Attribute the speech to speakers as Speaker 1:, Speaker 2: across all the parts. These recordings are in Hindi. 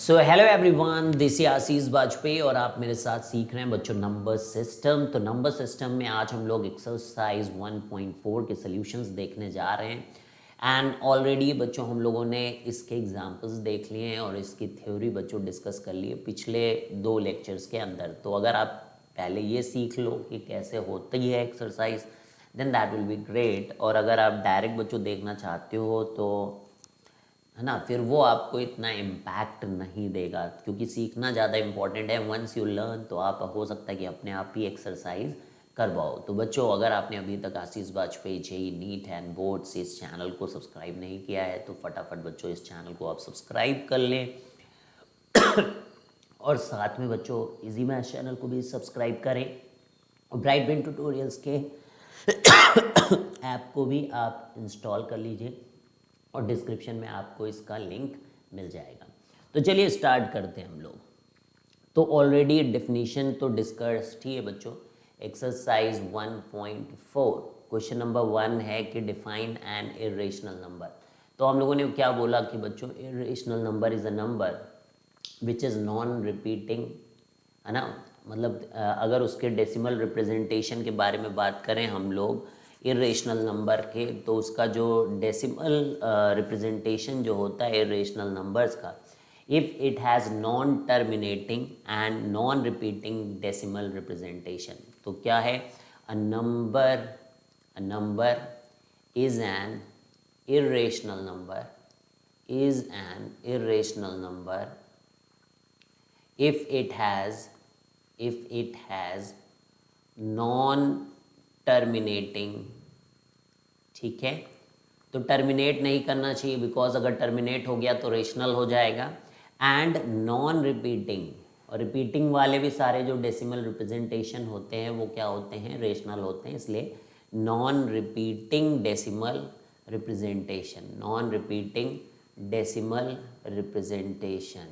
Speaker 1: So hello everyone, this is Ashish Vajpayee और आप मेरे साथ सीख रहे हैं बच्चों नंबर सिस्टम। तो नंबर सिस्टम में आज हम लोग एक्सरसाइज 1.4 के सॉल्यूशंस देखने जा रहे हैं। एंड ऑलरेडी बच्चों हम लोगों ने इसके एग्जांपल्स देख लिए हैं और इसकी थ्योरी बच्चों डिस्कस कर लिए पिछले 2 लेक्चर्स के अंदर। तो अगर आप पहले ये सीख लो कि कैसे होती है exercise, then that will be great. और अगर आप डायरेक्ट बच्चों देखना चाहते हो तो है ना, फिर वो आपको इतना इम्पैक्ट नहीं देगा, क्योंकि सीखना ज़्यादा इम्पॉर्टेंट है। वंस यू लर्न तो आप हो सकता है कि अपने आप ही एक्सरसाइज करवाओ। तो बच्चों अगर आपने अभी तक Ashish Vajpayee JEE NEET and board से इस चैनल को सब्सक्राइब नहीं किया है तो फटाफट बच्चों इस चैनल को आप सब्सक्राइब कर लें और साथ में बच्चों इजी मैथ चैनल को भी सब्सक्राइब करें और ब्राइट ब्रेन ट्यूटोरियल्स के ऐप को भी आप इंस्टॉल कर लीजिए और डिस्क्रिप्शन में आपको इसका लिंक मिल जाएगा। तो चलिए स्टार्ट करते हैं हम लोग। तो ऑलरेडी डेफिनेशन तो डिस्कस्ड ही है बच्चों। एक्सरसाइज 1.4 क्वेश्चन नंबर 1 है कि डिफाइन एन इरेशनल नंबर। तो हम लोगों ने क्या बोला कि बच्चों irrational number is a number which is non repeating, है ना। मतलब अगर उसके डेसिमल रिप्रेजेंटेशन के बारे में बात करें हम लोग इरेशनल नंबर के, तो उसका जो डेसिमल रिप्रेजेंटेशन जो होता है इरेशनल नंबर्स का, if it has non terminating and non repeating decimal representation, तो क्या है, a number is an irrational number if it has non terminating, ठीक है। तो टर्मिनेट नहीं करना चाहिए, बिकॉज अगर टर्मिनेट हो गया तो रेशनल हो जाएगा। एंड नॉन रिपीटिंग, और रिपीटिंग वाले भी सारे जो डेसिमल रिप्रेजेंटेशन होते हैं वो क्या होते हैं, रेशनल होते हैं। इसलिए नॉन रिपीटिंग डेसिमल रिप्रेजेंटेशन,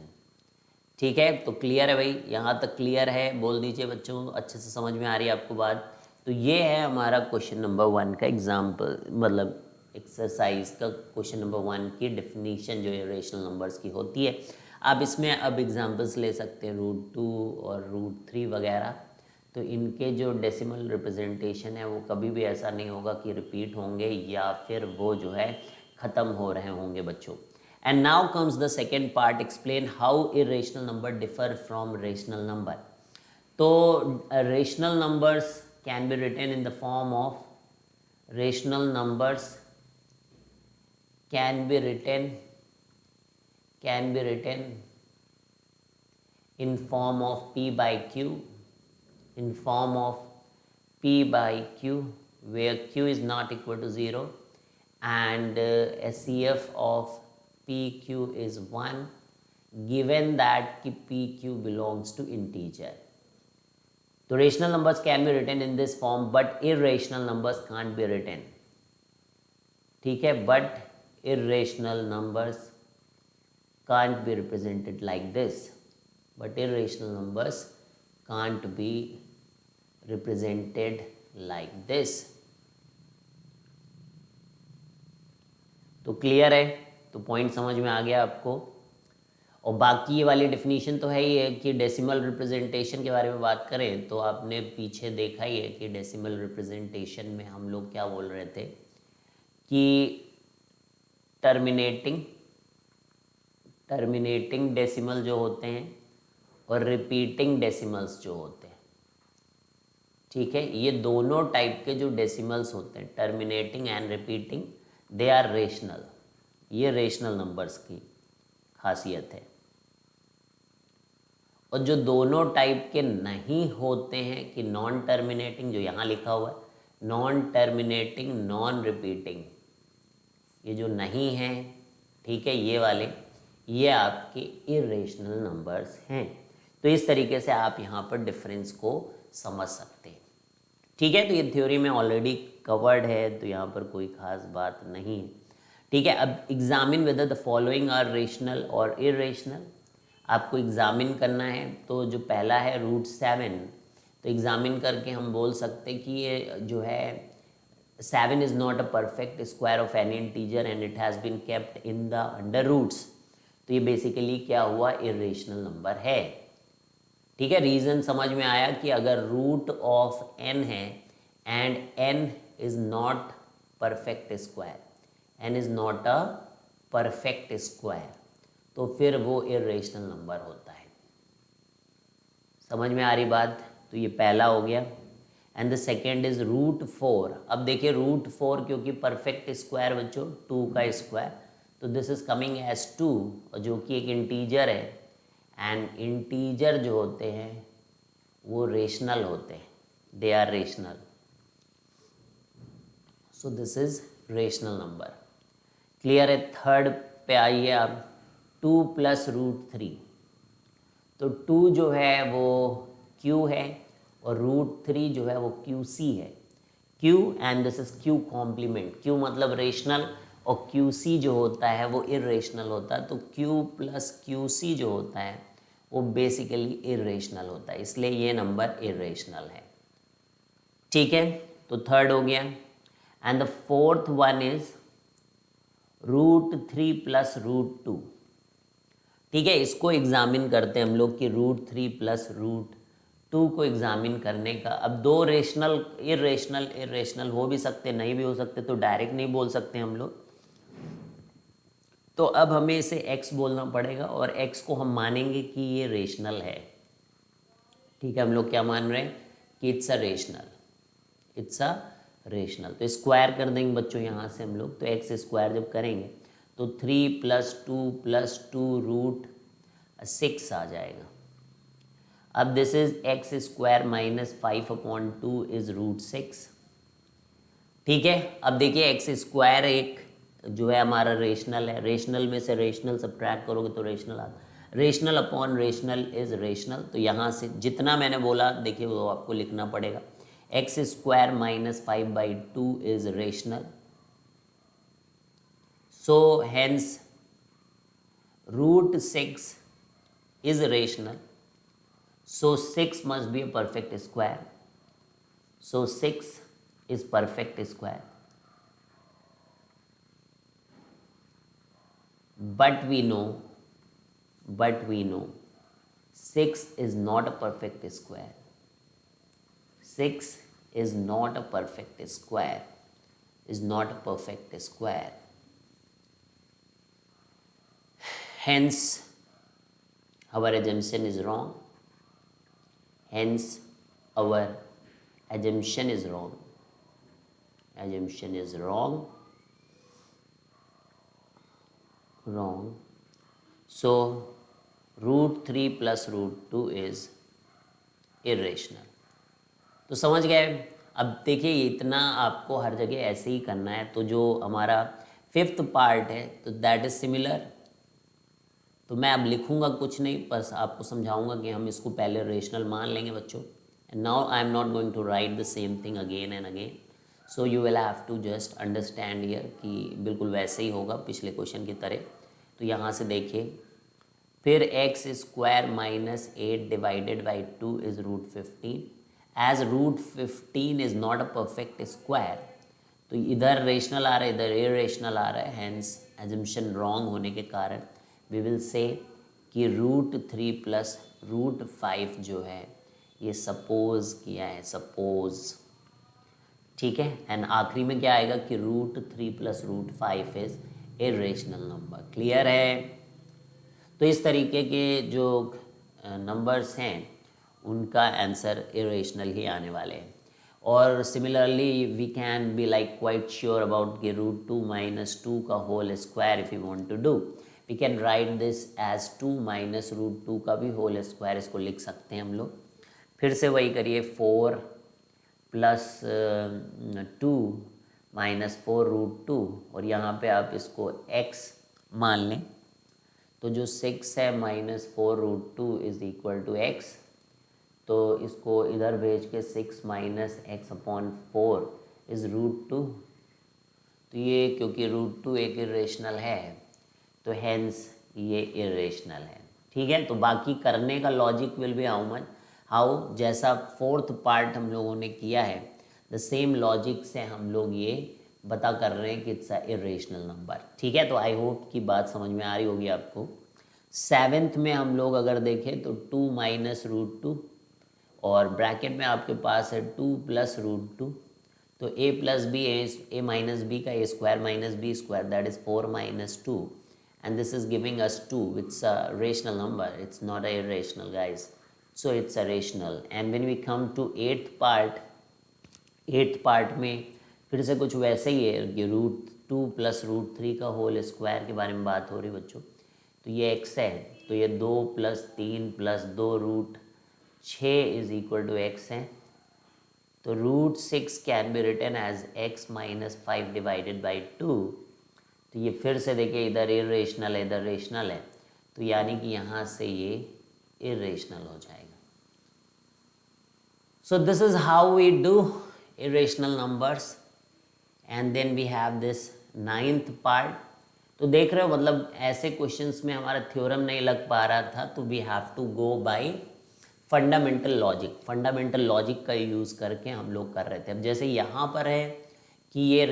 Speaker 1: ठीक है। तो क्लियर है भाई, यहाँ तक क्लियर है, बोल दीजिए बच्चों, अच्छे से समझ में आ रही है आपको बात। तो ये है हमारा क्वेश्चन नंबर 1 का एग्जाम्पल, मतलब एक्सरसाइज का क्वेश्चन नंबर 1 की डेफिनीशन जो इरेशनल नंबर्स की होती है। आप इसमें अब एग्जाम्पल्स ले सकते हैं √2 और √3 वगैरह। तो इनके जो डेसिमल रिप्रेजेंटेशन है वो कभी भी ऐसा नहीं होगा कि रिपीट होंगे या फिर वो जो है ख़त्म हो रहे होंगे बच्चों। And now comes the second part, explain how irrational number differ from rational number. तो rational numbers can be written in the form of rational numbers can be written in form of p by q, where q is not equal to 0 and SCF of PQ is 1 given that PQ belongs to integer. So rational numbers can be written in this form but irrational numbers can't be written, ठीक है। but irrational numbers can't be represented like this, तो क्लियर है, तो पॉइंट समझ में आ गया आपको। और बाकी ये वाली डेफिनेशन तो है ही है कि डेसिमल रिप्रेजेंटेशन के बारे में बात करें तो आपने पीछे देखा ही है कि डेसिमल रिप्रेजेंटेशन में हम लोग क्या बोल रहे थे कि टर्मिनेटिंग डेसिमल जो होते हैं और रिपीटिंग डेसिमल्स जो होते हैं, ठीक है, ये दोनों टाइप के जो डेसिमल्स होते हैं terminating and repeating, they are rational. ये रेशनल नंबर्स की खासियत है। और जो दोनों टाइप के नहीं होते हैं कि नॉन टर्मिनेटिंग, जो यहाँ लिखा हुआ है नॉन टर्मिनेटिंग नॉन रिपीटिंग, ये जो नहीं है, ठीक है, ये वाले, ये आपके इरेशनल नंबर्स हैं। तो इस तरीके से आप यहाँ पर डिफरेंस को समझ सकते हैं, ठीक है। तो ये थ्योरी में ऑलरेडी कवर्ड है, तो यहाँ पर कोई खास बात नहीं है, ठीक है। अब examine whether the following are rational और इरेशनल, आपको एग्जामिन करना है। तो जो पहला है √7, तो एग्जामिन करके हम बोल सकते कि ये जो है 7 is not a perfect square of any integer and it has been kept in the under roots. तो ये बेसिकली क्या हुआ, इरेशनल नंबर है। ठीक है, रीज़न समझ में आया कि अगर रूट ऑफ n है and n is not perfect square, n is not a perfect square, तो फिर वो इरेशनल नंबर होता है। समझ में आ रही बात? तो ये पहला हो गया। And the second is root 4। अब देखिए रूट 4 क्योंकि परफेक्ट स्क्वायर बच्चों 2 का स्क्वायर, तो दिस इज कमिंग एज 2, और जो कि एक इंटीजर है, एंड इंटीजर जो होते हैं वो रेशनल होते हैं, they are rational, so this is rational number. Clear है? थर्ड पे आइए आप, 2 प्लस रूट 3। तो 2 जो है वो q है और रूट 3 जो है वो QC है। q and this is q complement, q मतलब रेशनल और QC जो होता है वो इरेशनल होता है, तो q प्लस QC जो होता है वो बेसिकली इरेशनल होता है, इसलिए ये नंबर इरेशनल है। ठीक है, तो थर्ड हो गया। And the fourth one is root 3 plus root 2। ठीक है, इसको एग्जामिन करते हैं हम लोग कि रूट 3 प्लस रूट 2 को एग्जामिन करने का। अब दो रेशनल इरेशनल हो भी सकते, नहीं भी हो सकते, तो डायरेक्ट नहीं बोल सकते हम लोग। तो अब हमें इसे x बोलना पड़ेगा और x को हम मानेंगे कि ये रेशनल है। ठीक है, हम लोग क्या मान रहे हैं कि it's a rational, it's a rational. तो स्क्वायर कर देंगे बच्चों यहाँ से हम लोग, तो x स्क्वायर जब करेंगे तो 3 + 2 रूट 6 आ जाएगा। अब this is x square minus 5/2 is root 6। ठीक है, अब देखिए x स्क्वायर एक जो है हमारा रेशनल है, रेशनल में से रेशनल सब्ट्रैक्ट करोगे तो रेशनल आता, rational upon rational is rational. तो यहाँ से जितना मैंने बोला देखिए वो आपको लिखना पड़ेगा, x square minus 5/2 is rational, so hence root 6 is rational, so 6 must be a perfect square, so 6 is perfect square, but we know 6 is not a perfect square, 6 is not a perfect square, is not a perfect square, hence our assumption is wrong, hence our assumption is wrong, assumption is wrong, so root 3 plus root 2 is irrational. तो समझ गए? अब देखिए इतना आपको हर जगह ऐसे ही करना है। तो जो हमारा फिफ्थ पार्ट है तो दैट इज सिमिलर, तो मैं अब लिखूंगा कुछ नहीं, बस आपको समझाऊंगा कि हम इसको पहले रेशनल मान लेंगे बच्चों। And now I am not going to write the same thing again and again, so you will have to just understand here कि बिल्कुल वैसे ही होगा पिछले क्वेश्चन की तरह। तो यहाँ से देखिए, फिर x square minus 8 divided by 2 is root 15, as root 15 is not a perfect square, तो इधर रेशनल आ रहा है इधर इरेशनल आ रहा है, हैंस एजम्पशन रॉन्ग होने के कारण वी विल से कि रूट 3 प्लस रूट 5 जो है ये सपोज किया है, सपोज। ठीक है, एंड आखिरी में क्या आएगा कि root 3 plus root 5 is irrational number. Clear है? तो इस तरीके के जो नंबर्स हैं उनका आंसर इरेशनल ही आने वाले हैं। और similarly we can be like quite sure about कि रूट 2 माइनस 2 का whole square if you want to do, we can write this as 2 minus root 2 का भी होल स्क्वायर, इसको लिख सकते हैं हम लोग। फिर से वही करिए, 4 प्लस 2 माइनस 4 रूट 2, और यहाँ पे आप इसको x मान लें, तो जो 6 है minus 4 root 2 is equal to x, तो इसको इधर भेज के 6 minus x upon 4 is root 2। तो ये क्योंकि रूट 2 एक इरेशनल है तो हैंस ये इरेशनल है। ठीक है, तो बाकी करने का लॉजिक विल बी हाउ जैसा फोर्थ पार्ट हम लोगों ने किया है, द सेम लॉजिक से हम लोग ये बता कर रहे हैं कि इट्स अ इरेशनल नंबर। ठीक है, तो आई होप कि बात समझ में आ रही होगी आपको। सेवेंथ में हम लोग अगर देखें तो 2 माइनस रूट 2, और ब्रैकेट में आपके पास है 2 प्लस रूट 2, तो a plus b, a minus b का a square minus b square, that is 4 minus 2, and this is giving us 2. It's a rational number, it's not a irrational, guys. So it's a rational. And when we come to eighth part में फिर से कुछ वैसे ही है कि रूट 2 प्लस रूट 3 का होल स्क्वायर के बारे में बात हो रही बच्चों। तो ये x है, तो ये 2 plus 3 plus 2 root 6 is equal to x है। तो root 6 can be written as x minus 5 divided by 2। तो ये फिर से देखिए, इधर इरेशनल है, इधर रेशनल है, तो यानी कि यहाँ से ये इरेशनल हो जाएगा। So this is how we do irrational numbers. And then we have this 9th part. तो देख रहे हो, मतलब ऐसे क्वेश्चंस में हमारा थ्योरम नहीं लग पा रहा था, तो we have to go by fundamental logic. Fundamental logic का यूज़ करके हम लोग कर रहे थे। अब जैसे यहाँ पर है कि ये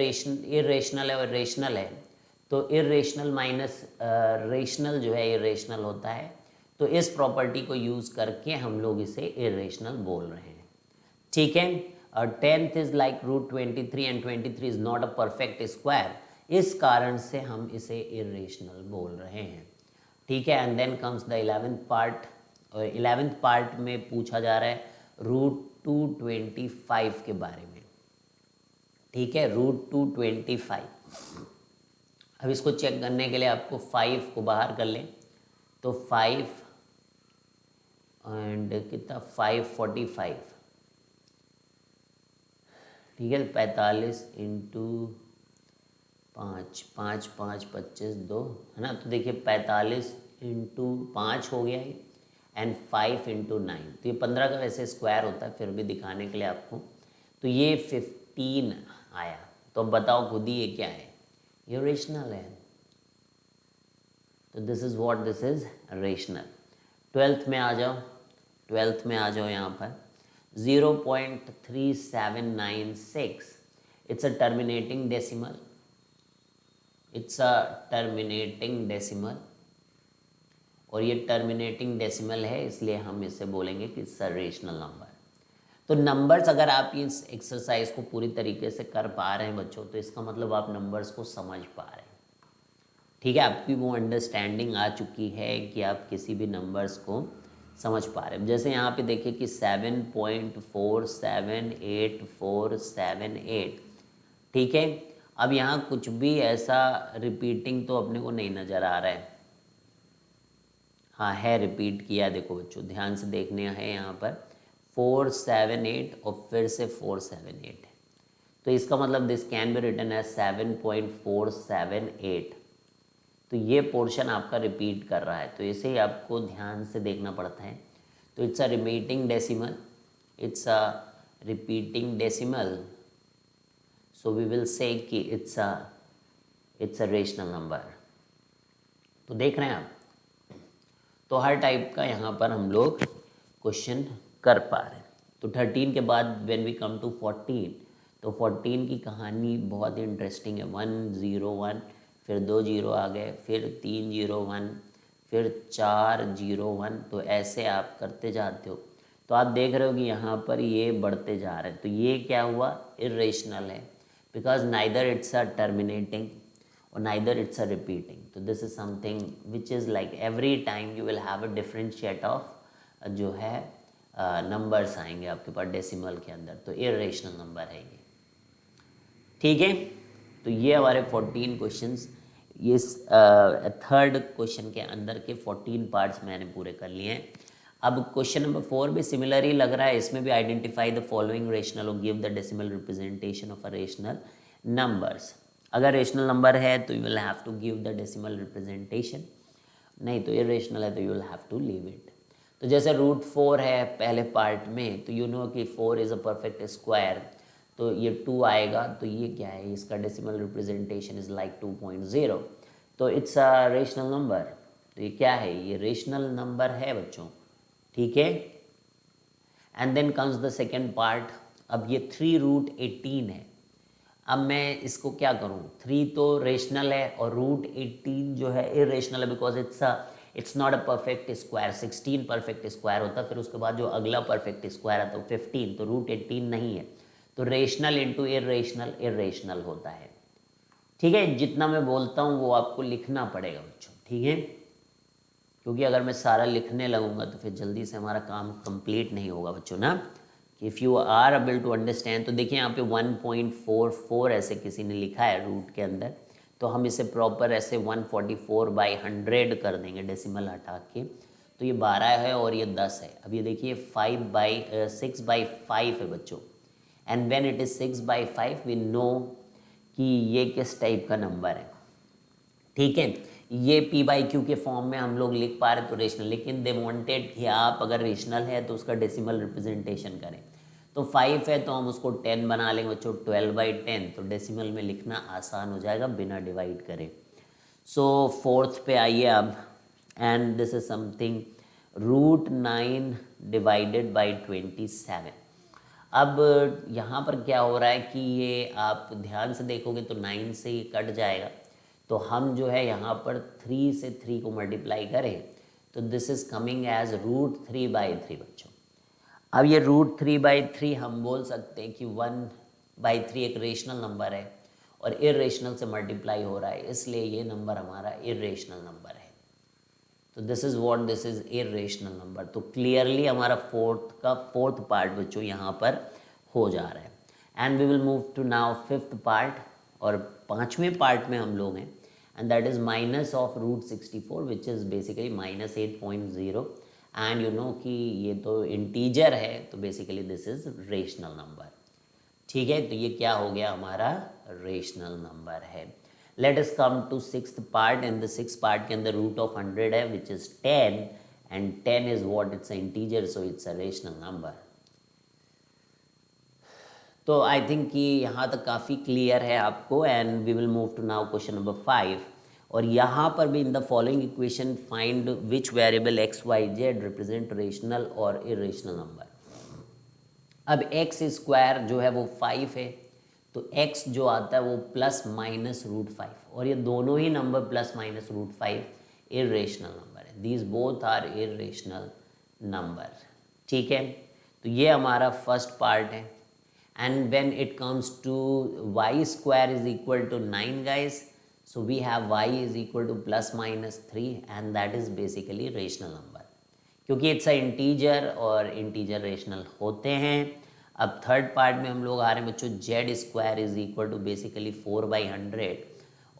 Speaker 1: इरेशनल है और रेशनल है, तो इरेशनल माइनस रेशनल जो है इरेशनल होता है, तो इस प्रॉपर्टी को यूज़ करके हम लोग इसे इरेशनल बोल रहे हैं। ठीक है। 10th is like root 23 and 23 is not a perfect square, इस कारण से हम इसे इरेशनल बोल रहे हैं। ठीक है। And then comes the 11th part, और 11th पार्ट में पूछा जा रहा है रूट 225 के बारे में। ठीक है, रूट 225। अब इसको चेक करने के लिए आपको 5 को बाहर कर लें, तो 5 एंड कितना 545, ठीक है, 45 इंटू 5, 5 5 25 2 है ना। तो देखिए 45 इंटू 5 हो गया है, एंड 5 इंटू 9, तो ये 15 का वैसे स्क्वायर होता है, फिर भी दिखाने के लिए आपको। तो ये 15 आया। तो अब बताओ खुद ही ये क्या है, ये रेशनल है। तो this is what, this is rational. 12th में आ जाओ, 12th में आ जाओ यहाँ पर 0.3796, it's a terminating decimal, it's a terminating decimal, और ये टर्मिनेटिंग डेसिमल है, इसलिए हम इसे बोलेंगे कि इट्स अ रेशनल नंबर। तो नंबर्स, अगर आप इस एक्सरसाइज को पूरी तरीके से कर पा रहे हैं बच्चों, तो इसका मतलब आप नंबर्स को समझ पा रहे हैं। ठीक है, आपकी वो अंडरस्टैंडिंग आ चुकी है कि आप किसी भी नंबर्स को समझ पा रहे हैं। जैसे यहाँ पे देखिए कि 7.47848, ठीक है। अब यहाँ कुछ भी ऐसा रिपीटिंग तो अपने को नहीं नज़र आ रहा है। हाँ है, रिपीट किया, देखो बच्चों ध्यान से देखने हैं यहाँ पर 478 और फिर से 478 है, तो इसका मतलब this can be written as 7.478। तो ये पोर्शन आपका रिपीट कर रहा है, तो इसे ही आपको ध्यान से देखना पड़ता है। तो it's a repeating decimal, it's a repeating decimal, so we will say कि इट्स अ रेशनल नंबर। तो देख रहे हैं आप, तो हर टाइप का यहाँ पर हम लोग क्वेश्चन कर पा रहे हैं। तो 13 के बाद व्हेन वी कम टू 14, तो 14 की कहानी बहुत ही इंटरेस्टिंग है। 101, फिर 2 0 आ गए, फिर 3 0 1, फिर 4 0 1, तो ऐसे आप करते जाते हो। तो आप देख रहे हो कि यहाँ पर ये बढ़ते जा रहे हैं। तो ये क्या हुआ, इरेशनल है, because neither it's a terminating or neither it's a repeating. So this is something which is like every time you will have a different set of जो है नंबर्स आएंगे आपके पास डेसिमल के अंदर, तो इरेशनल नंबर है ये। ठीक है, तो ये हमारे 14 क्वेश्चंस, ये थर्ड क्वेश्चन के अंदर के 14 पार्ट्स मैंने पूरे कर लिए हैं। अब क्वेश्चन नंबर 4 भी सिमिलर ही लग रहा है, इसमें भी आइडेंटिफाई द फॉलोइंग रेशनल और give the decimal representation of a rational numbers. अगर रेशनल नंबर है तो you will have to give the decimal representation, नहीं तो इरेशनल है तो you will have to leave it. तो जैसे रूट 4 है पहले पार्ट में, तो यू नो कि 4 इज़ अ परफेक्ट स्क्वायर, तो ये 2 आएगा, तो ये क्या है, इसका डेसिमल रिप्रेजेंटेशन इज लाइक 2.0, तो इट्स अ रेशनल नंबर। तो ये क्या है, ये रेशनल नंबर है बच्चों। ठीक है, and then comes the second part. अब ये 3√18 है। अब मैं इसको क्या करूं, 3 तो रेशनल है और √18 जो है इरेशनल है, because it's a it's not a perfect square, 16 perfect square होता, फिर उसके बाद जो अगला परफेक्ट स्क्वायर आता है वो 15, तो रूट 18 नहीं है, तो रेशनल इंटू इरेशनल इरेशनल होता है। ठीक है, जितना मैं बोलता हूँ वो आपको लिखना पड़ेगा बच्चों, ठीक है, क्योंकि अगर मैं सारा लिखने लगूंगा तो फिर जल्दी से हमारा काम कंप्लीट नहीं होगा बच्चों ना। If you are able to understand, तो देखिए यहाँ पे 1.44 ऐसे किसी ने लिखा है रूट के अंदर, तो हम इसे प्रॉपर ऐसे 144/100 कर देंगे डेसिमल हटा के, तो ये 12 है और ये 10 है। अब ये देखिए 6/5 है बच्चों, and when it is 6/5 we know कि ये किस टाइप का नंबर है। ठीक है, ये p/q के फॉर्म में हम लोग लिख पा रहे तो रेशनल, लेकिन दे वांटेड कि आप अगर रेशनल है तो उसका डेसिमल रिप्रेजेंटेशन करें, तो 5 है तो हम उसको 10 बना लेंगे बच्चों, 12/10, तो डेसिमल में लिखना आसान हो जाएगा बिना डिवाइड करे। सो फोर्थ पे आइए अब, and this is something √9 divided by 27। अब यहाँ पर क्या हो रहा है कि ये आप ध्यान से देखोगे तो 9 से ही कट जाएगा, तो हम जो है यहाँ पर 3 से 3 को मल्टीप्लाई करें तो दिस इज कमिंग एज √3/3 बच्चों। अब ये √3/3 हम बोल सकते हैं कि 1/3 एक रेशनल नंबर है और इरेशनल से मल्टीप्लाई हो रहा है, इसलिए ये नंबर हमारा इरेशनल नंबर है। तो this is what, this is irrational number. तो क्लियरली हमारा फोर्थ पार्ट बच्चों यहाँ पर हो जा रहा है। And we will move to now fifth part, और पांचवें पार्ट में हम लोग हैं, and that is minus of √64 which is basically -8.0, and you know कि ये तो इंटीजर है, तो basically this is rational number. ठीक है, तो ये क्या हो गया, हमारा रेशनल नंबर है। Let us come to sixth part, and the sixth part के अंदर √100 है which is 10, and 10 is what, it's a integer, so it's a rational number. तो आई थिंक कि यहाँ तक काफ़ी क्लियर है आपको, and we will move to now question number 5। और यहाँ पर भी in the following equation find which variable x, y, z represent rational और इरेशनल नंबर। अब x² जो है वो 5 है, तो x जो आता है वो ±√5, और ये दोनों ही नंबर ±√5 इरेशनल नंबर है। These both are irrational number. ठीक है, तो ये हमारा फर्स्ट पार्ट है। And when it comes to y² is equal to 9 guys, so we have y is equal to ±3, and that is basically rational number, क्योंकि इट्स अ इंटीजर और इंटीजर रेशनल होते हैं। अब थर्ड पार्ट में हम लोग आ रहे हैं बच्चों, z² is equal to basically 4/100,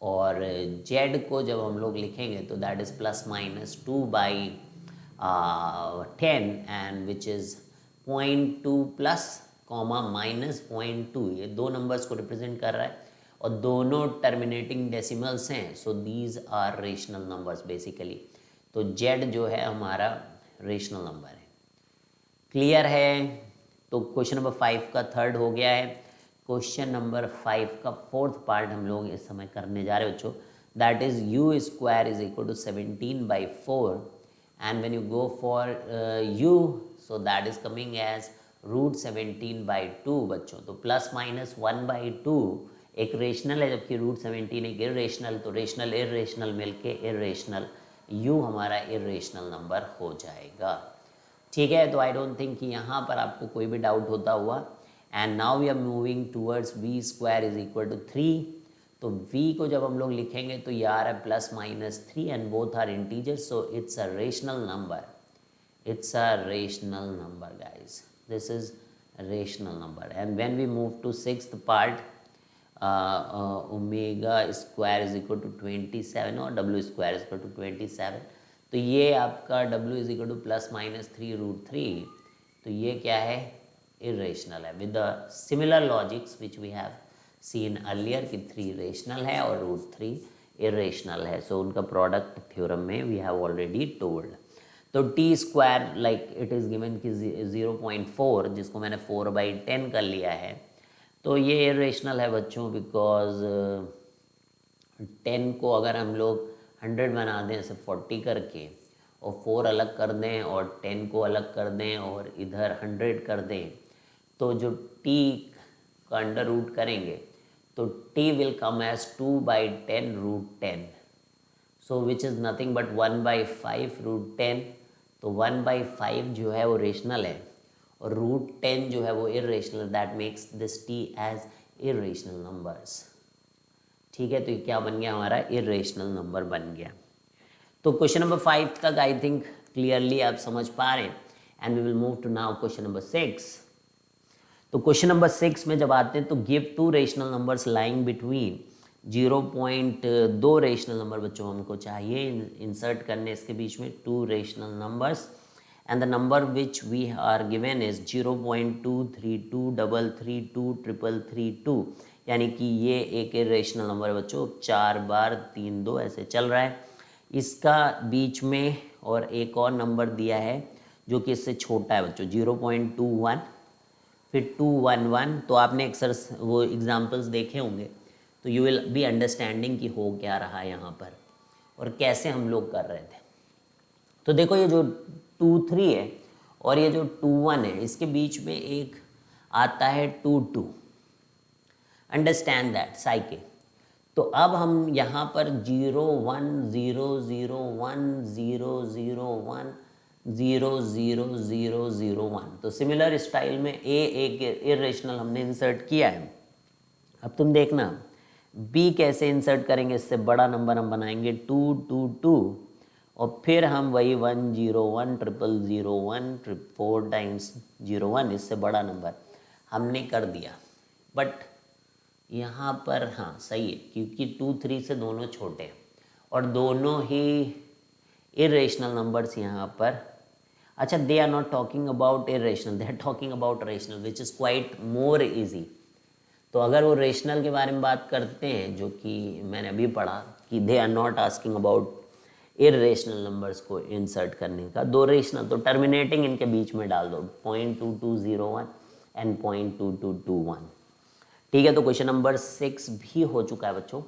Speaker 1: और z को जब हम लोग लिखेंगे तो that is +(-2/10) and which is 0.2 plus comma -0.2, ये दो नंबर्स को रिप्रेजेंट कर रहा है और दोनों टर्मिनेटिंग डेसिमल्स हैं, so these are rational numbers basically. तो z जो है हमारा रेशनल नंबर है। क्लियर है? तो क्वेश्चन नंबर 5 का थर्ड हो गया है। क्वेश्चन नंबर 5 का फोर्थ पार्ट हम लोग इस समय करने जा रहे हैं बच्चों, that is u² is equal to 17/4, and when you go for u, so that is coming as √17/2 बच्चों। तो ±1/2 एक रेशनल है, जबकि √17 एक इरेशनल, तो रेशनल इरेशनल मिलके इरेशनल u हमारा इरेशनल नंबर हो जाएगा। ठीक है, तो आई डोंट थिंक कि यहाँ पर आपको कोई भी डाउट होता हुआ। And now we are moving towards v² is equal to 3, तो v को जब हम लोग लिखेंगे तो ये आ रहा है +-3, and both are integers, so it's a rational number, it's a rational number guys, this is rational number. And when we move to sixth part, ω² is equal to 27 और w² इज इक्वल टू 27, तो ये आपका w इज इक्वल टू +-3√3, तो ये क्या है, इरेशनल है, with the similar logics which we have seen earlier कि 3 रेशनल है और √3 इरेशनल है, सो उनका प्रोडक्ट थ्योरम में वी हैव ऑलरेडी टोल्ड। तो t² like it is given कि 0.4, जिसको मैंने 4/10 कर लिया है, तो ये इरेशनल है बच्चों, बिकॉज 10 को अगर हम लोग 100 बना दें ऐसे 40 करके, और 4 अलग कर दें और 10 को अलग कर दें और इधर 100 कर दें, तो जो t का अंडर रूट करेंगे तो t will come as 2/10√10, so which is nothing but 1/5 √10। तो 1/5 जो है वो रेशनल है और √10 जो है वो irrational, that makes this t as irrational numbers. ठीक है, तो ये क्या बन गया हमारा, इरेशनल नंबर बन गया। तो क्वेश्चन नंबर 5 तक आई थिंक क्लियरली आप समझ पा रहे हैं and we will move to now question number 6। तो क्वेश्चन नंबर 6 में जब आते हैं तो give 2 rational numbers lying between 0.2 rational number बच्चों हमको चाहिए इंसर्ट करने इसके बीच में 2 rational numbers and the number which we are given is 0.232332332, यानी कि ये एक इरेशनल नंबर है बच्चों, 4 बार 3 2 ऐसे चल रहा है। इसका बीच में और एक और नंबर दिया है जो कि इससे छोटा है बच्चों, 0.21 फिर 211। तो आपने अक्सर वो एग्जाम्पल्स देखे होंगे, तो यू विल बी अंडरस्टैंडिंग कि हो क्या रहा है यहाँ पर और कैसे हम लोग कर रहे थे। तो देखो ये जो 2 3 है और ये जो 2 1 है, इसके बीच में एक आता है 2 2। Understand that cycle. तो अब हम यहाँ पर 0 1 0 0 1 0 0 1 0 0 0 0 1, तो सिमिलर स्टाइल में एक इरेशनल हमने इंसर्ट किया है। अब तुम देखना बी कैसे इंसर्ट करेंगे, इससे बड़ा नंबर हम बनाएंगे 2 2 2 और फिर हम वही 1 0 1 0 0 1 4 टाइम्स 0 1, इससे बड़ा नंबर हमने कर दिया। बट यहाँ पर हाँ सही है क्योंकि 2 3 से दोनों छोटे हैं और दोनों ही इरेशनल नंबर्स यहाँ पर, अच्छा they are not talking about irrational, they are talking about rational which is quite more easy. तो अगर वो रेशनल के बारे में बात करते हैं जो कि मैंने अभी पढ़ा कि they are not asking about irrational numbers को इंसर्ट करने का, 2 रेशनल तो टर्मिनेटिंग इनके बीच में डाल दो 0.2201 एंड 0.2221। ठीक है, तो क्वेश्चन नंबर 6 भी हो चुका है बच्चों।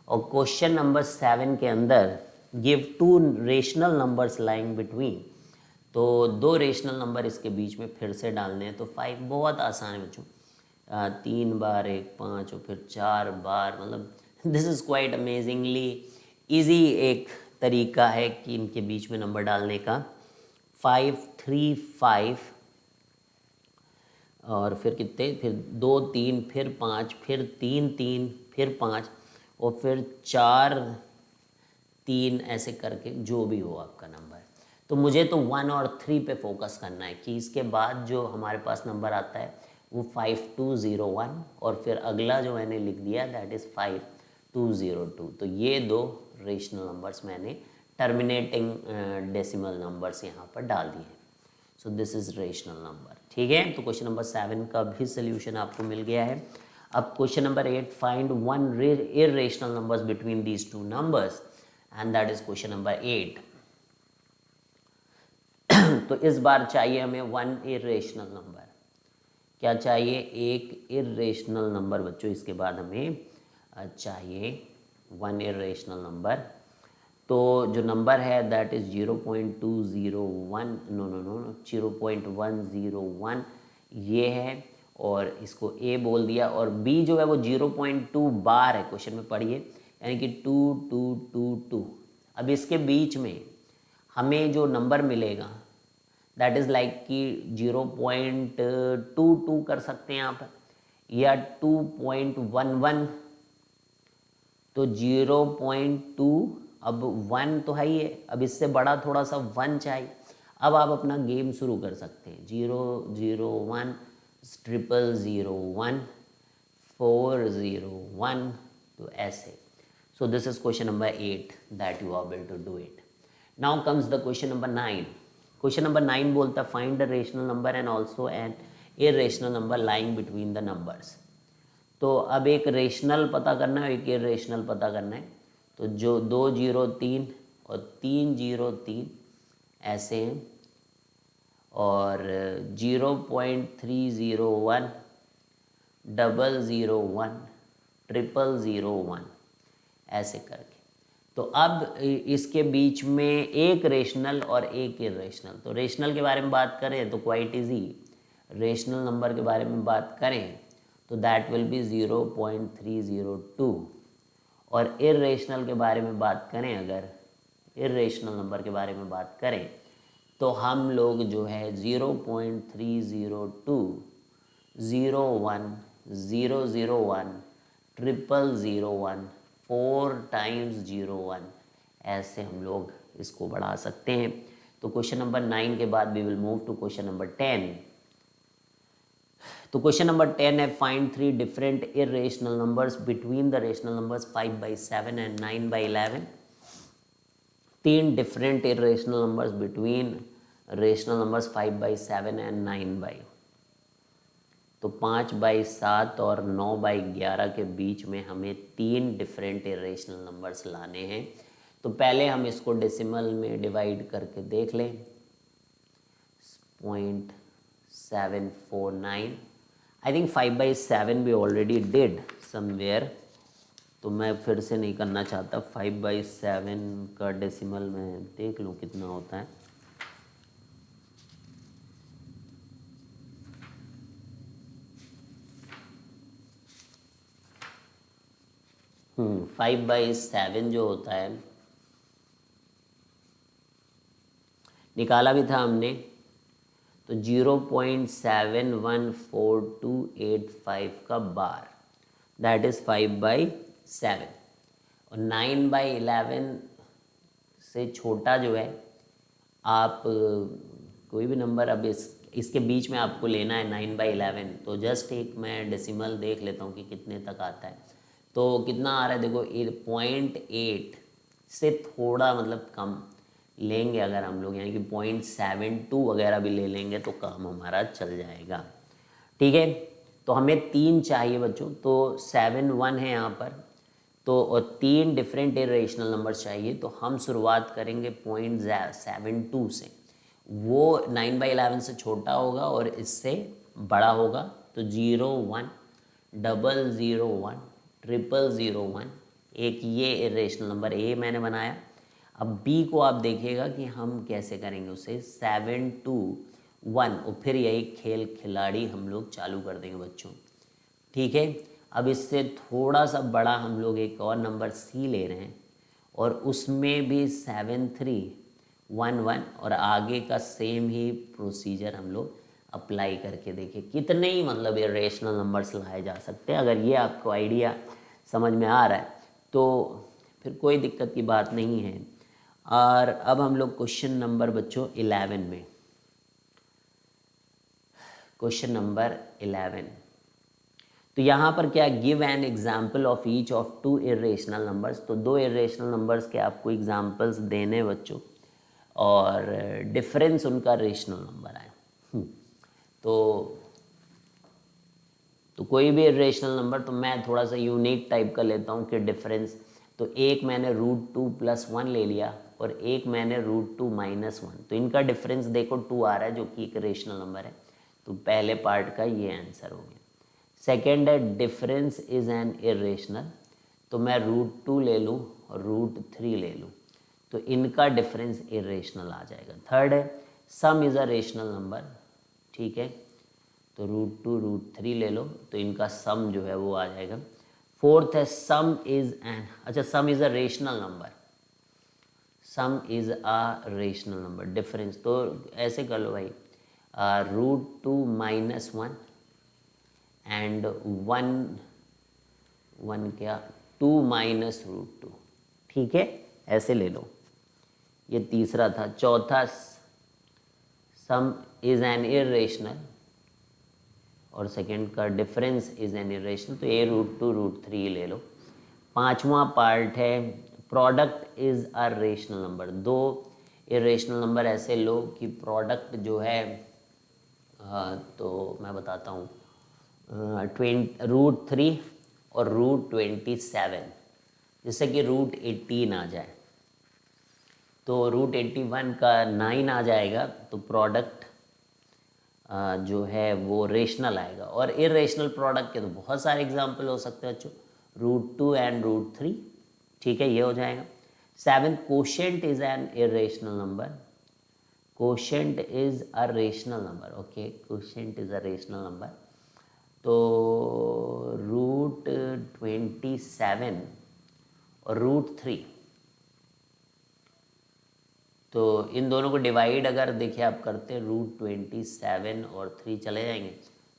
Speaker 1: और क्वेश्चन नंबर 7 के अंदर give 2 rational numbers lying between, तो 2 रेशनल नंबर इसके बीच में फिर से डालने हैं। तो 5 बहुत आसान है बच्चों, 3 बार 1 5 और फिर 4 बार, मतलब this is quite amazingly easy एक तरीका है कि इनके बीच में नंबर डालने का। 5 3 5 और फिर कितने, फिर 2 3 फिर 5 फिर 3 3 फिर 5 और फिर 4 3 ऐसे करके जो भी हो आपका नंबर। तो मुझे तो 1 और 3 पे फोकस करना है कि इसके बाद जो हमारे पास नंबर आता है वो 5201 और फिर अगला जो मैंने लिख दिया दैट इज़ 5202। तो ये 2 रेशनल नंबर्स मैंने टर्मिनेटिंग डेसिमल नंबर्स यहाँ पर डाल दिए हैं। So this is rational number. ठीक है, तो क्वेश्चन नंबर 7 का भी सोल्यूशन आपको मिल गया है। अब question number 8, find 1 irrational numbers between these 2 numbers and that is question number 8। तो इस बार चाहिए हमें 1 इरेशनल नंबर। क्या चाहिए, एक इरेशनल नंबर बच्चों, इसके बाद हमें चाहिए 1 इरेशनल नंबर। तो जो नंबर है दैट इज़ 0.201 नो 0.101 ये है और इसको ए बोल दिया और बी जो है वो 0.2 बार है, क्वेश्चन में पढ़िए, यानी कि 2 2 2 2। अब इसके बीच में हमें जो नंबर मिलेगा दैट इज़ लाइक कि 0.22 कर सकते हैं आप या 2.11। तो 0.2, अब 1 तो है ही है, अब इससे बड़ा थोड़ा सा 1 चाहिए। अब आप अपना गेम शुरू कर सकते हैं, 0 0 1 0 0 1 4 0 1, तो ऐसे। So this is question number 8 that you are able to do it. Now comes the question number 9। Question number 9 बोलता है find the rational number and also an irrational number lying between the numbers. तो अब एक रेशनल पता करना है, एक इरेशनल पता करना है। तो जो 2 0 3 और 3 0 3 ऐसे हैं और 0.301 001 001 ऐसे करके। तो अब इसके बीच में एक रेशनल और एक इरेशनल। तो रेशनल के बारे में बात करें तो क्वाइट इजी, रेशनल नंबर के बारे में बात करें तो दैट विल बी 0.302 और इरेशनल के बारे में बात करें अगर इरेशनल नंबर के बारे में बात करें तो हम लोग जो है 0.302, 01, 001, 0001, 4 टाइम्स 01, ऐसे हम लोग इसको बढ़ा सकते हैं। तो क्वेश्चन नंबर 9 के बाद we will move to question number 10। तो क्वेश्चन नंबर 10 है find 3 different irrational numbers between the rational numbers 5/7 and 9/11। 3 different irrational numbers between rational numbers 5/7 and 9 तो 5/7 और 9/11 के बीच में हमें 3 डिफरेंट इरेशनल नंबर्स लाने हैं। तो पहले हम इसको डेसिमल में डिवाइड करके देख लें। 0.749, आई थिंक 5/7 भी ऑलरेडी डिड समवेयर, तो मैं फिर से नहीं करना चाहता। 5/7 का डेसिमल में देख लूँ कितना होता है। हम्म, 5/7 जो होता है निकाला भी था हमने, तो 0.71428 का बार, दैट इज 5/7। और 9/11 से छोटा जो है आप कोई भी नंबर, अब इसके बीच में आपको लेना है 9/11, तो जस्ट एक मैं डेसिमल देख लेता हूँ कि कितने तक आता है। तो कितना आ रहा है देखो, 0.8 से थोड़ा मतलब कम लेंगे अगर हम लोग, यानी कि 0.72 वगैरह भी ले लेंगे तो काम हमारा चल जाएगा। ठीक है, तो हमें 3 चाहिए बच्चों, तो 7 1 है यहाँ पर, तो और 3 डिफरेंट इरेशनल नंबर चाहिए। तो हम शुरुआत करेंगे 0.72 से, वो 9/11 से छोटा होगा और इससे बड़ा होगा। तो 01, 001, 0001, एक ये इरेशनल नंबर ए मैंने बनाया। अब बी को आप देखिएगा कि हम कैसे करेंगे उसे, 721, और फिर यही खेल खिलाड़ी हम लोग चालू कर देंगे बच्चों। ठीक है, अब इससे थोड़ा सा बड़ा हम लोग एक और नंबर सी ले रहे हैं और उसमें भी 7311, और आगे का सेम ही प्रोसीजर हम लोग अप्लाई करके देखिए कितने ही मतलब इरेशनल नंबर्स लाए जा सकते हैं। अगर ये आपको आइडिया समझ में आ रहा है तो फिर कोई दिक्कत की बात नहीं है। और अब हम लोग क्वेश्चन नंबर बच्चों 11 में, क्वेश्चन नंबर 11, तो यहाँ पर क्या, give an example of each of 2 irrational numbers. तो 2 इरेशनल नंबर्स के आपको एग्जाम्पल्स देने बच्चों, और डिफरेंस उनका रेशनल नंबर है। तो कोई भी इरेशनल नंबर, तो मैं थोड़ा सा यूनिक टाइप का लेता हूँ कि डिफरेंस, तो एक मैंने √2+1 ले लिया और एक मैंने √2-1, तो इनका डिफरेंस देखो 2 आ रहा है जो कि एक रेशनल नंबर है। तो पहले पार्ट का ये आंसर हो गया। सेकेंड है डिफरेंस इज एन इरेशनल, तो मैं √2 ले लूँ और √3 ले लूँ, तो इनका डिफरेंस इरेशनल आ जाएगा। थर्ड है सम इज़ अ रेशनल नंबर, ठीक है, तो √2 √3 ले लो, तो इनका सम जो है वो आ जाएगा। फोर्थ है सम इज एन, अच्छा सम is a rational number, some is a rational number, difference तो ऐसे कर लो भाई, √2-1 एंड 1 क्या 2 -√2, ठीक है, ऐसे ले लो। ये तीसरा था। चौथा सम इज एन इरेशनल और सेकंड का डिफरेंस इज एन इरेशनल, तो ये √2 √3 ले लो। पांचवा पार्ट है product is a rational number. 2 irrational number ऐसे लो कि प्रोडक्ट जो है तो मैं बताता हूँ, √3 और √27, जिससे कि √18 आ जाए, तो √81 का 9 आ जाएगा, तो प्रोडक्ट जो है वो रेशनल आएगा। और इरेशनल प्रोडक्ट के तो बहुत सारे एग्जाम्पल हो सकते हैं बच्चों, √2 एंड √3, ठीक है, ये हो जाएगा। 7 quotient is an irrational number, quotient is a rational number, okay, quotient is a rational number, तो √27 और √3, तो इन दोनों को डिवाइड अगर देखिए आप करते हैं √27 और 3 चले जाएंगे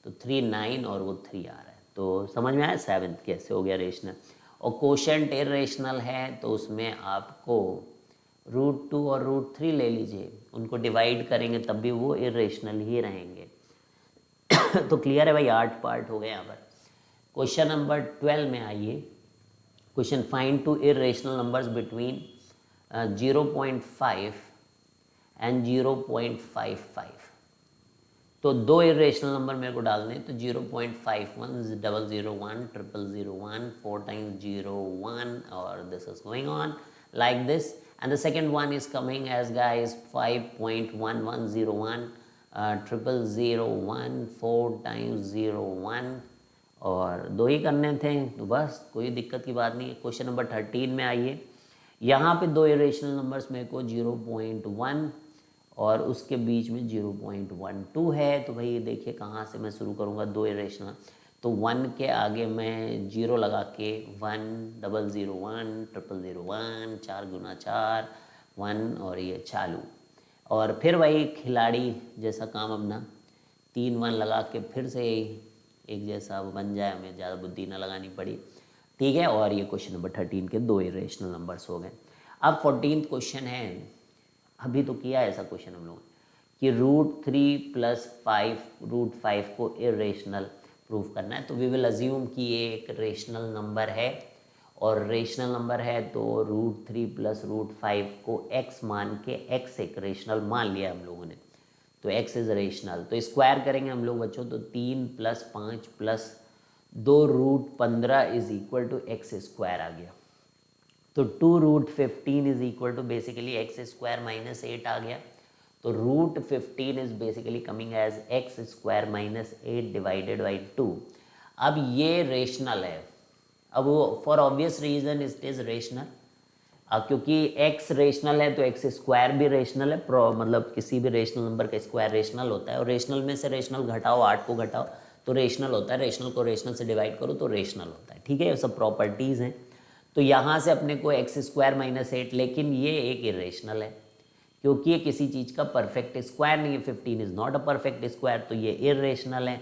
Speaker 1: तो 3 9 और वो 3 आ रहा है। तो समझ में आया 7 कैसे हो गया रेशनल। और कोशेंट इरेशनल है तो उसमें आपको √2 और √3 ले लीजिए, उनको डिवाइड करेंगे तब भी वो इरेशनल ही रहेंगे। तो क्लियर है भाई, 8 पार्ट हो गए यहाँ पर। क्वेश्चन नंबर 12 में आइए। Question find 2 irrational numbers between 0.5 and 0.55। तो 2 इरेशनल नंबर मेरे को डालने हैं, तो 0.51 001 0001 4 times 01 और this is going on like this, and the second one is coming as guys 5.1101 0001 4 times 01 और 2 ही करने थे तो बस कोई दिक्कत की बात नहीं है। क्वेश्चन नंबर 13 में आइए। यहाँ पे 2 इरेशनल नंबर्स मेरे को 0.1 और उसके बीच में 0.12 है। तो भाई देखिए कहाँ से मैं शुरू करूँगा 2 इरेशनल, तो 1 के आगे मैं 0 लगा के 1 001 0001 4 गुना 4 1 और ये चालू, और फिर वही खिलाड़ी जैसा काम अपना 3 1 लगा के फिर से एक जैसा बन जाए, हमें ज़्यादा बुद्धि ना लगानी पड़ी, ठीक है। और ये क्वेश्चन नंबर 13 के 2 इरेशनल नंबर्स हो गए। अब 14th क्वेश्चन है, अभी तो किया ऐसा क्वेश्चन हम लोगों कि √3 + 5 √5 को इरेशनल प्रूव करना है। तो वी विल अज्यूम कि ये एक रेशनल नंबर है, और रेशनल नंबर है तो √3 + √5 को x मान के x एक रेशनल मान लिया हम लोगों ने, तो x इज रेशनल। तो स्क्वायर करेंगे हम लोग बच्चों, तो 3 + 5 + 2 √15 is equal to x square आ गया। तो 2 √15 is equal to basically x square minus 8 आ गया। तो √15 is basically coming as x square minus 8 divided by 2। अब ये रेशनल है, अब वो for obvious reason it is rational, क्योंकि x रेशनल है तो x स्क्वायर भी रेशनल है, मतलब किसी भी रेशनल नंबर का स्क्वायर रेशनल होता है, और रेशनल में से रेशनल घटाओ 8 को घटाओ तो रेशनल होता है, रेशनल को रेशनल से डिवाइड करो तो रेशनल होता है, ठीक है। ये सब प्रॉपर्टीज़ हैं। तो यहाँ से अपने को x स्क्वायर माइनस 8, लेकिन ये एक इरेशनल है क्योंकि ये किसी चीज़ का परफेक्ट स्क्वायर नहीं है। 15 is not a perfect square, तो ये इरेशनल है।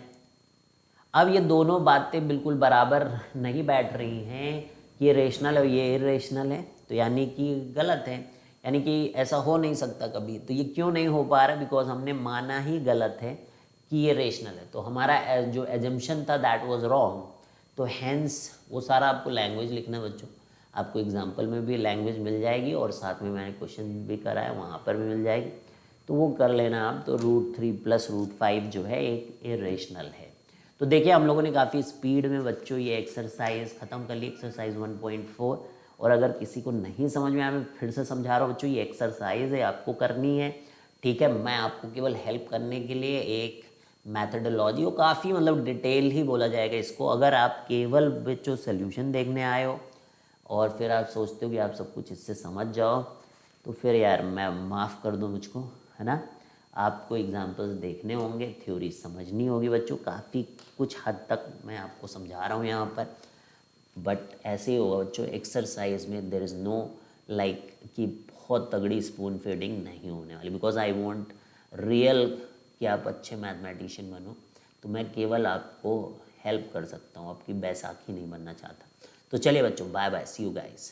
Speaker 1: अब ये दोनों बातें बिल्कुल बराबर नहीं बैठ रही हैं कि ये रेशनल है और ये इरेशनल है, तो यानी कि गलत है, यानी कि ऐसा हो नहीं सकता कभी। तो ये क्यों नहीं हो पा रहा? बिकॉज हमने माना ही गलत है कि ये रेशनल है, तो हमारा जो एजम्पशन था दैट वाज रॉन्ग। तो हैंस वो सारा आपको लैंग्वेज लिखना बच्चों, आपको एग्जाम्पल में भी लैंग्वेज मिल जाएगी और साथ में मैंने क्वेश्चन भी कराया वहाँ पर भी मिल जाएगी, तो वो कर लेना आप। तो √3 + √5 जो है एक इरेशनल है। तो देखिए हम लोगों ने काफ़ी स्पीड में बच्चों ये एक्सरसाइज ख़त्म कर ली, एक्सरसाइज 1.4। और अगर किसी को नहीं समझ में आया, मैं फिर से समझा रहा हूँ बच्चों, ये एक्सरसाइज है आपको करनी है, ठीक है। मैं आपको केवल हेल्प करने के लिए एक मैथडोलॉजी, वो काफ़ी मतलब डिटेल ही बोला जाएगा इसको। अगर आप केवल बच्चों सोल्यूशन देखने आए हो और फिर आप सोचते हो कि आप सब कुछ इससे समझ जाओ, तो फिर यार मैं माफ़ कर दो मुझको, है ना। आपको एग्जाम्पल्स देखने होंगे, थ्योरी समझनी होगी बच्चों, काफ़ी कुछ हद तक मैं आपको समझा रहा हूँ यहाँ पर, बट ऐसे ही होगा बच्चों। एक्सरसाइज में देयर इज़ नो लाइक कि बहुत तगड़ी स्पून फीडिंग नहीं होने वाली, बिकॉज आई वॉन्ट रियल कि आप अच्छे मैथमेटिशियन बनो। तो मैं केवल आपको हेल्प कर सकता हूँ, आपकी बैसाखी नहीं बनना चाहता। तो चलिए बच्चों, bye bye, see you guys.